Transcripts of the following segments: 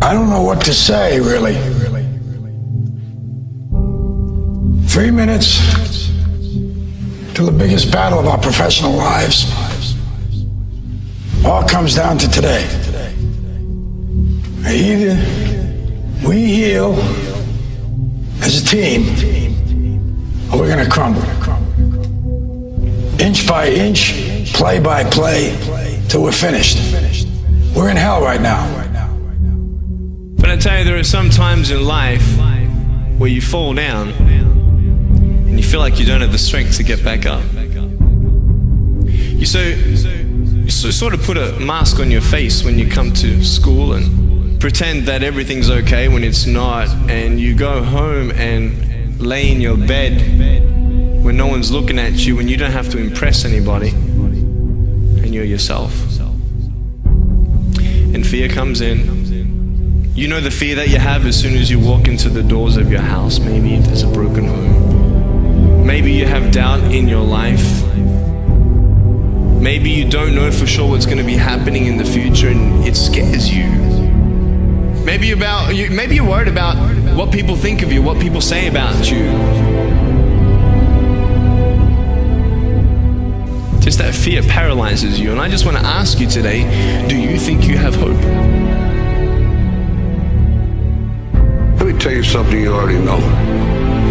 I don't know what to say, really. 3 minutes to the biggest battle of our professional lives. All comes down to today. Either we heal as a team, or we're gonna crumble. Inch by inch, play by play, till we're finished. We're in hell right now. But I tell you, there are some times in life where you fall down and you feel like you don't have the strength to get back up. You sort of put a mask on your face when you come to school and pretend that everything's okay when it's not, and you go home and lay in your bed when no one's looking at you, and you don't have to impress anybody, and you're yourself. And fear comes in. You know the fear that you have as soon as you walk into the doors of your house. Maybe there's a broken home. Maybe you have doubt in your life. Maybe you don't know for sure what's going to be happening in the future and it scares you. Maybe you're worried about what people think of you, what people say about you. Just that fear paralyzes you. And I just want to ask you today, do you think you have hope? Let me tell you something you already know.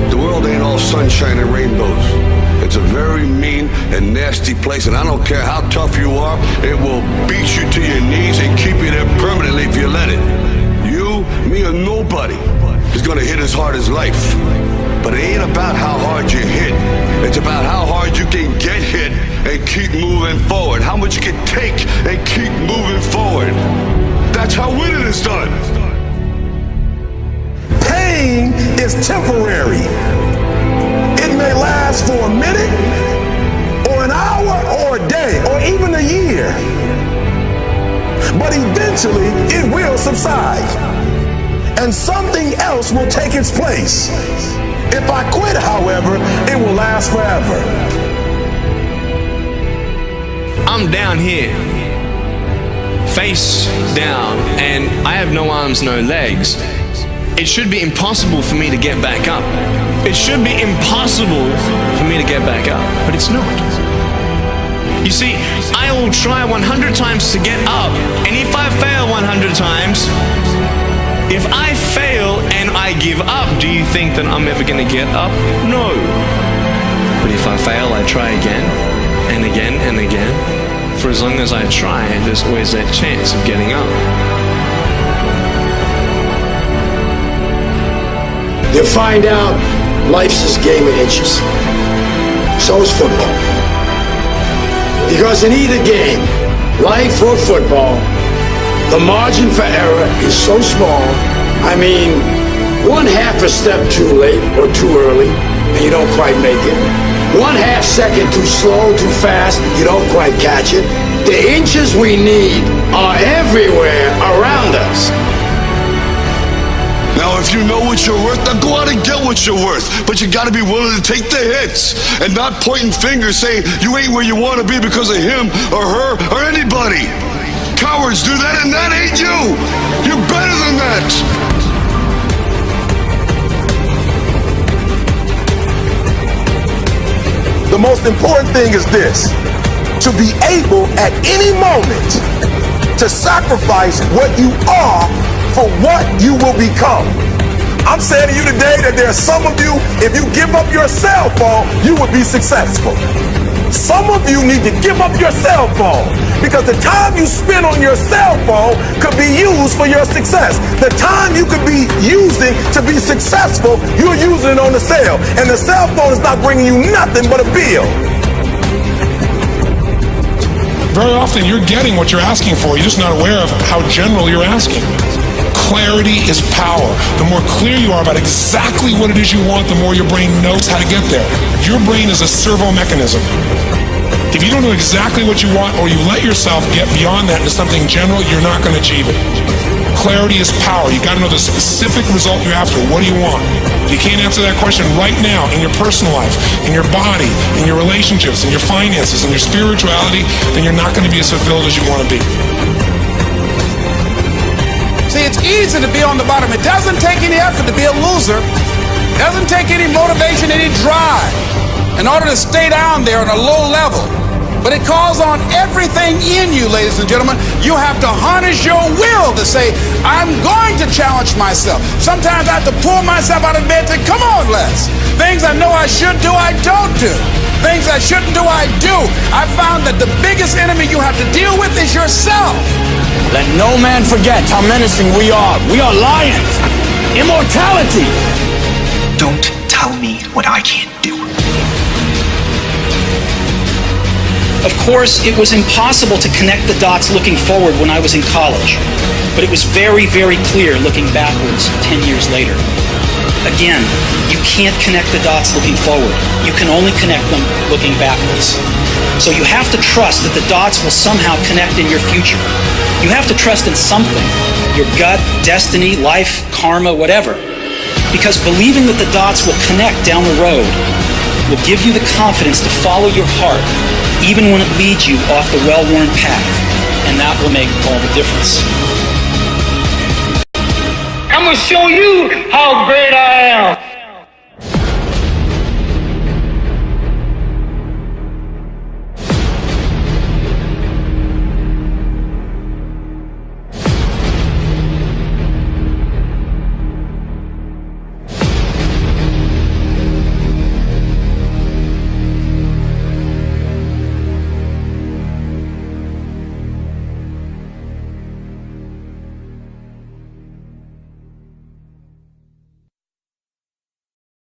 The world ain't all sunshine and rainbows. It's a very mean and nasty place, and I don't care how tough you are, it will beat you to your knees and keep you there permanently if you let it. You, me, or nobody is gonna hit as hard as life. But it ain't about how hard you hit. It's about how hard you can get hit and keep moving forward. How much you can take and keep moving forward. That's how winning is done. Pain is temporary. It may last for a minute, or an hour, or a day, or even a year. But eventually, it will subside, and something else will take its place. If I quit, however, it will last forever. I'm down here, face down, and I have no arms, no legs. It should be impossible for me to get back up. It should be impossible for me to get back up, but it's not. You see, I will try 100 times to get up, and if I fail 100 times, if I fail and I give up, do you think that I'm ever going to get up? No. But if I fail, I try again, and again, and again. For as long as I try, there's always that chance of getting up. You'll find out life's this game of inches. So is football. Because in either game, life or football, the margin for error is so small. I mean, 1/2 a step too late or too early, and you don't quite make it. 1/2 second too slow, too fast, you don't quite catch it. The inches we need are everywhere around us. Now, if you know what you're worth, then go out and get what you're worth. But you gotta be willing to take the hits and not pointing fingers saying you ain't where you wanna be because of him or her or anybody. Cowards do that, and that ain't you. You're better than that. The most important thing is this: to be able at any moment to sacrifice what you are for what you will become. I'm saying to you today that there are some of you, if you give up your cell phone, you will be successful. Some of you need to give up your cell phone, because the time you spend on your cell phone could be used for your success. The time you could be using to be successful, you're using it on the cell, and the cell phone is not bringing you nothing but a bill. Very often you're getting what you're asking for, you're just not aware of how general you're asking. Clarity is power. The more clear you are about exactly what it is you want, the more your brain knows how to get there. Your brain is a servo mechanism. If you don't know exactly what you want, or you let yourself get beyond that into something general, you're not going to achieve it. Clarity is power. You got to know the specific result you're after. What do you want? If you can't answer that question right now in your personal life, in your body, in your relationships, in your finances, in your spirituality, then you're not going to be as fulfilled as you want to be. See, it's easy to be on the bottom. It doesn't take any effort to be a loser. It doesn't take any motivation, any drive in order to stay down there on a low level. But it calls on everything in you, ladies and gentlemen. You have to harness your will to say, I'm going to challenge myself. Sometimes I have to pull myself out of bed and say, come on, Les. Things I know I should do, I don't do. Things I shouldn't do, I do. I found that the biggest enemy you have to deal with is yourself. Let no man forget how menacing we are. We are lions. Immortality. Don't tell me what I can't do. Of course, it was impossible to connect the dots looking forward when I was in college, but it was very, very clear looking backwards 10 years later. Again, you can't connect the dots looking forward. You can only connect them looking backwards. So you have to trust that the dots will somehow connect in your future. You have to trust in something, your gut, destiny, life, karma, whatever. Because believing that the dots will connect down the road will give you the confidence to follow your heart, even when it leads you off the well-worn path, and that will make all the difference. I'm gonna show you how great I am.